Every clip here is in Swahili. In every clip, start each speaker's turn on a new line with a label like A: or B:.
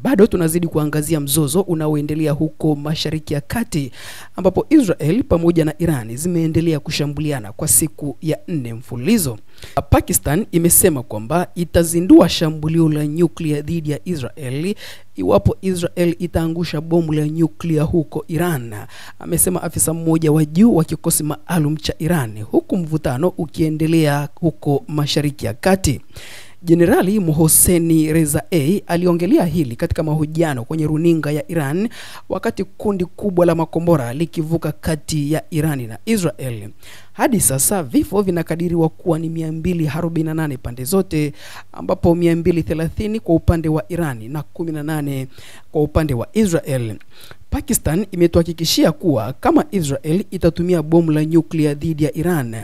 A: Bado tunazidi kuangazia mzozo unaoendelea huko Mashariki ya Kati, ambapo Israel pamoja na Iran zimeendelea kushambuliana kwa siku ya 4 mfululizo. Pakistan imesema kwamba itazindua shambulio la nyuklia dhidi ya Israel iwapo Israel itaangusha bomu la nyuklia huko Iran, amesema afisa mmoja wa juu wa kikosi maalum cha Iran, huku mvutano ukiendelea huko Mashariki ya Kati. Jenerali Mohsen Rezaei aliongelea hili katika mahojiano kwenye runinga ya Iran wakati kundi kubwa la makombora likivuka kati ya Iran na Israel. Hadi sasa vifo vinakadiriwa kuwa ni 248 pande zote, ambapo 230 kwa upande wa Iran na 18 kwa upande wa Israel. Pakistan imetuhakikishia kuwa kama Israel itatumia bomu la nyuklia dhidi ya Iran,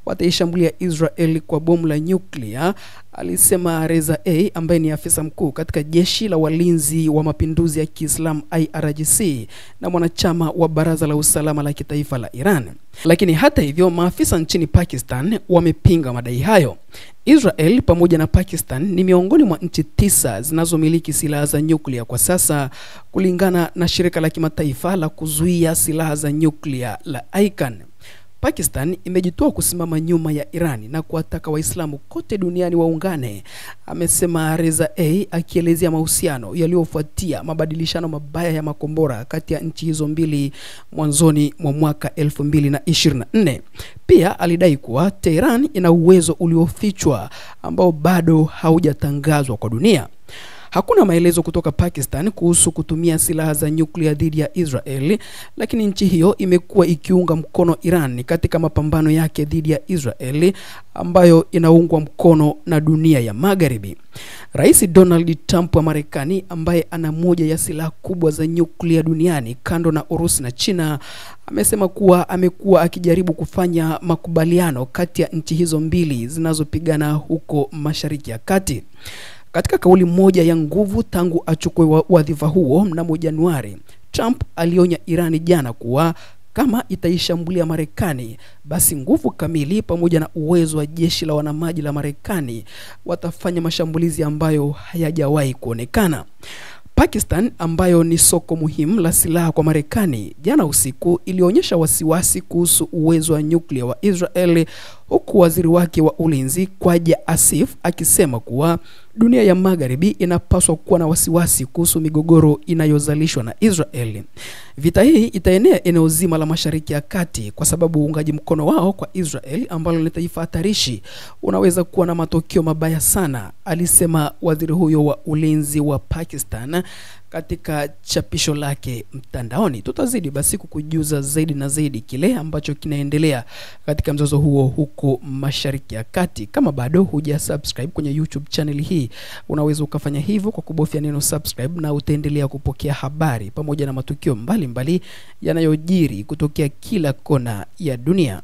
A: wataishambulia Israel kwa bomu la nyuklia, alisema Rezaei ambaye ni afisa mkuu katika jeshi la walinzi wa mapinduzi ya Kiislamu IRGC na mwanachama wa Baraza la Usalama la Kitaifa la Iran. Lakini hata hivyo, maafisa nchini Pakistan wamepinga madai hayo. Israel pamoja na Pakistan ni miongoni mwa nchi 9 zinazomiliki silaha za nyuklia kwa sasa, kulingana na shirika la kimataifa la kuzuia silaha za nyuklia la ICAN. Pakistan imejitoa kusimama nyuma ya Irani na kuwataka Waislamu kote duniani waungane, amesema Rezaei, akielezea mahusiano yaliyofuatia mabadilishano mabaya ya makombora kati ya nchi hizo mbili mwanzoni mwa mwaka 2024. Pia alidai kuwa Tehran ina uwezo uliofichwa ambao bado haujatangazwa kwa dunia. Hakuna maelezo kutoka Pakistan kuhusu kutumia silaha za nyuklia dhidi ya Israel, lakini nchi hiyo imekuwa ikiunga mkono Iran katika mapambano yake dhidi ya Israel ambayo inaungwa mkono na dunia ya Magharibi. Rais Donald Trump wa Marekani, ambaye ana moja ya silaha kubwa za nyuklia duniani kando na Urusi na China, amesema kuwa amekuwa akijaribu kufanya makubaliano kati ya nchi hizo mbili zinazopigana huko Mashariki ya Kati. Katika kauli moja ya nguvu tangu achukue wadhifa huo mnamo Januari, Trump alionya Irani jana kuwa kama itaishambulia Marekani, basi nguvu kamili pamoja na uwezo wa jeshi la wanamaji la Marekani watafanya mashambulizi ambayo hayajawahi kuonekana. Pakistan, ambayo ni soko muhimu la silaha kwa Marekani, jana usiku ilionyesha wasiwasi kuhusu uwezo wa nyuklia wa Israel, huku waziri wake wa ulinzi Khwaja Asif akisema kuwa dunia ya Magharibi inapaswa kuwa na wasiwasi kuhusu migogoro inayozalishwa na Israel. Vita hii itaenea eneo zima la Mashariki ya Kati kwa sababu uungaji mkono wao kwa Israel, ambalo ni taifa hatarishi, unaweza kuwa na matokeo mabaya sana, alisema waziri huyo wa ulinzi wa Pakistan katika chapisho lake mtandaoni. Tutazidi basi kukujuza zaidi na zaidi kile ambacho kinaendelea katika mzozo huo huko Mashariki ya Kati. Kama bado hujasubscribe kwenye YouTube channel hii, unaweza ukafanya hivyo kwa kubofya neno subscribe, na utaendelea kupokea habari pamoja na matukio mbalimbali yanayojiri kutokea kila kona ya dunia.